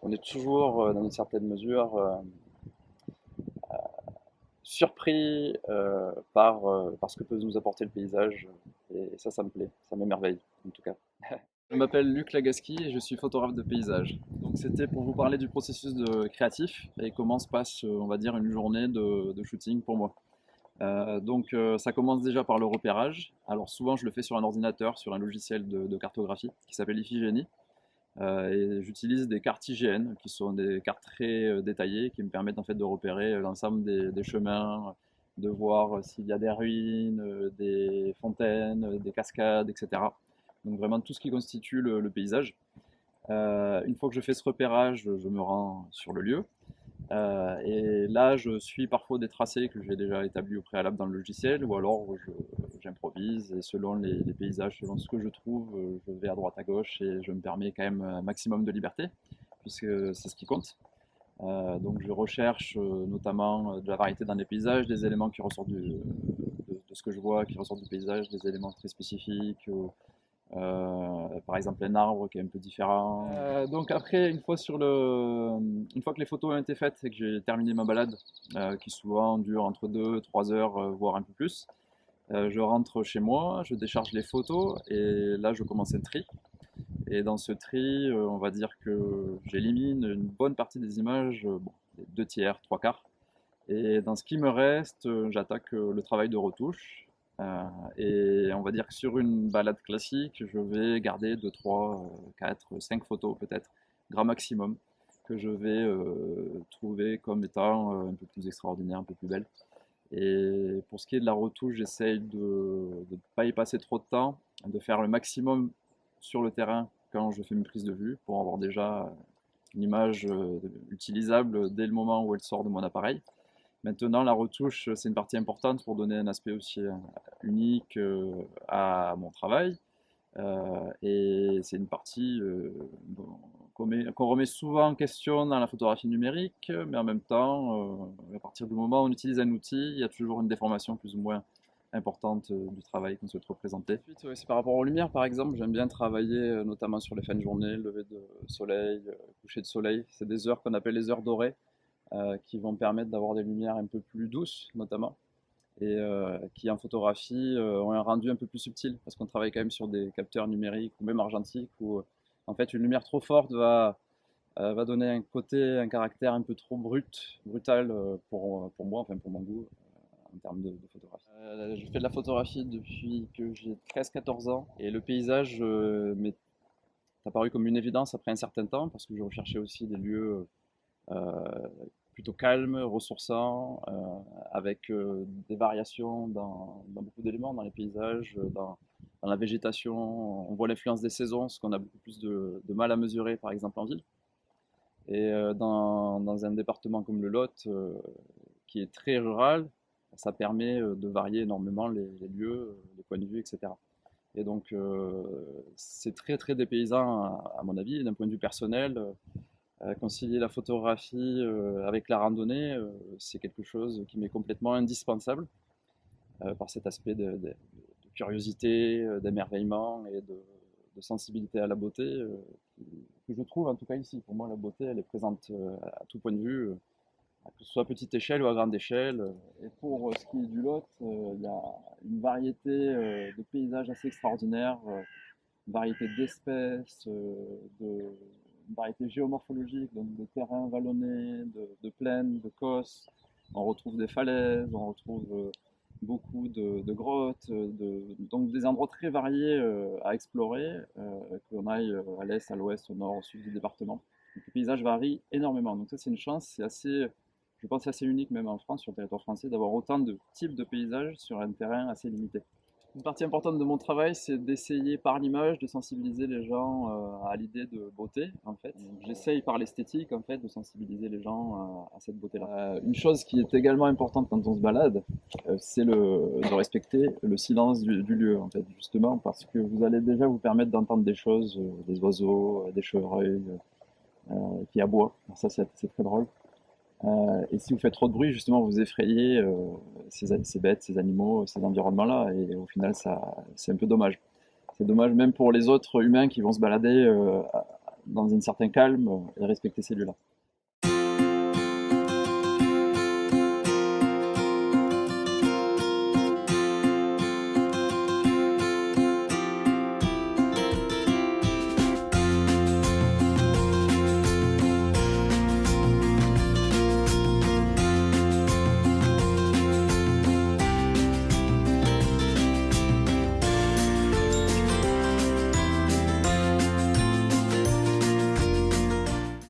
on est toujours, dans une certaine mesure, surpris par ce que peut nous apporter le paysage. Et ça me plaît, ça m'émerveille en tout cas. Je m'appelle Luc Lagaski et je suis photographe de paysage. Donc c'était pour vous parler du processus de créatif et comment se passe, on va dire, une journée de shooting pour moi. Ça commence déjà par le repérage. Alors souvent je le fais sur un ordinateur, sur un logiciel de cartographie qui s'appelle Iphigénie. Et j'utilise des cartes IGN qui sont des cartes très détaillées qui me permettent en fait de repérer l'ensemble des chemins, de voir s'il y a des ruines, des fontaines, des cascades, etc. Donc vraiment tout ce qui constitue le paysage. Une fois que je fais ce repérage, je me rends sur le lieu. Et là, je suis parfois des tracés que j'ai déjà établis au préalable dans le logiciel, ou alors j'improvise, et selon les paysages, selon ce que je trouve, je vais à droite à gauche, et je me permets quand même un maximum de liberté, puisque c'est ce qui compte. Donc je recherche notamment de la variété dans les paysages, des éléments qui ressortent de ce que je vois, qui ressortent du paysage, des éléments très spécifiques, par exemple un arbre qui est un peu différent. Donc après, une fois que les photos ont été faites et que j'ai terminé ma balade, qui souvent dure entre 2 3 heures, voire un peu plus, je rentre chez moi, je décharge les photos et là je commence un tri. Et dans ce tri, on va dire que j'élimine une bonne partie des images, bon, 2 tiers, 3 quarts. Et dans ce qui me reste, j'attaque le travail de retouche. Et on va dire que sur une balade classique, je vais garder 2 3 4 5 photos peut-être, grand maximum, que je vais trouver comme étant un peu plus extraordinaires, un peu plus belles. Et pour ce qui est de la retouche, j'essaye de ne pas y passer trop de temps, de faire le maximum sur le terrain quand je fais mes prises de vue pour avoir déjà une image utilisable dès le moment où elle sort de mon appareil. Maintenant, la retouche, c'est une partie importante pour donner un aspect aussi unique à mon travail. Et c'est une partie qu'on remet souvent en question dans la photographie numérique, mais en même temps, à partir du moment où on utilise un outil, il y a toujours une déformation plus ou moins importante du travail qu'on souhaite représenter. Ensuite, ouais, c'est par rapport aux lumières, par exemple, j'aime bien travailler notamment sur les fins de journée, lever de soleil, coucher de soleil. C'est des heures qu'on appelle les heures dorées, qui vont permettre d'avoir des lumières un peu plus douces, notamment, et qui en photographie ont un rendu un peu plus subtil, parce qu'on travaille quand même sur des capteurs numériques ou même argentiques, où en fait une lumière trop forte va donner un côté, un caractère un peu trop brutal pour moi, enfin pour mon goût, en termes de photographie. Je fais de la photographie depuis que j'ai 13 14 ans, et le paysage m'est apparu comme une évidence après un certain temps, parce que je recherchais aussi des lieux euh, plutôt calme, ressourçant, avec des variations dans beaucoup d'éléments, dans les paysages, dans la végétation. On voit l'influence des saisons, ce qu'on a beaucoup plus de mal à mesurer, par exemple en ville. Et dans un département comme le Lot, qui est très rural, ça permet de varier énormément les lieux, les points de vue, etc. Et donc, c'est très très dépaysant à mon avis, d'un point de vue personnel. Concilier la photographie avec la randonnée, c'est quelque chose qui m'est complètement indispensable par cet aspect de curiosité, d'émerveillement et de sensibilité à la beauté que je trouve en tout cas ici. Pour moi, la beauté, elle est présente à tout point de vue, que ce soit à petite échelle ou à grande échelle. Et pour ce qui est du Lot, il y a une variété de paysages assez extraordinaires, une variété d'espèces, une variété géomorphologique, donc de terrains vallonnés, de plaines, de cosses. On retrouve des falaises, on retrouve beaucoup de grottes, donc des endroits très variés à explorer, qu'on aille à l'est, à l'ouest, au nord, au sud du département. Donc, le paysage varie énormément. Donc ça c'est une chance, c'est assez, je pense, assez unique même en France, sur le territoire français, d'avoir autant de types de paysages sur un terrain assez limité. Une partie importante de mon travail, c'est d'essayer par l'image de sensibiliser les gens à l'idée de beauté, en fait. J'essaye par l'esthétique, en fait, de sensibiliser les gens à cette beauté-là. Une chose qui est également importante quand on se balade, c'est de respecter le silence du lieu, en fait, justement, parce que vous allez déjà vous permettre d'entendre des choses, des oiseaux, des chevreuils qui aboient. Alors ça, c'est très drôle. Et si vous faites trop de bruit, justement, vous effrayez ces bêtes, ces animaux, ces environnements-là. Et au final, c'est un peu dommage. C'est dommage même pour les autres humains qui vont se balader dans un certain calme et respecter ces lieux-là.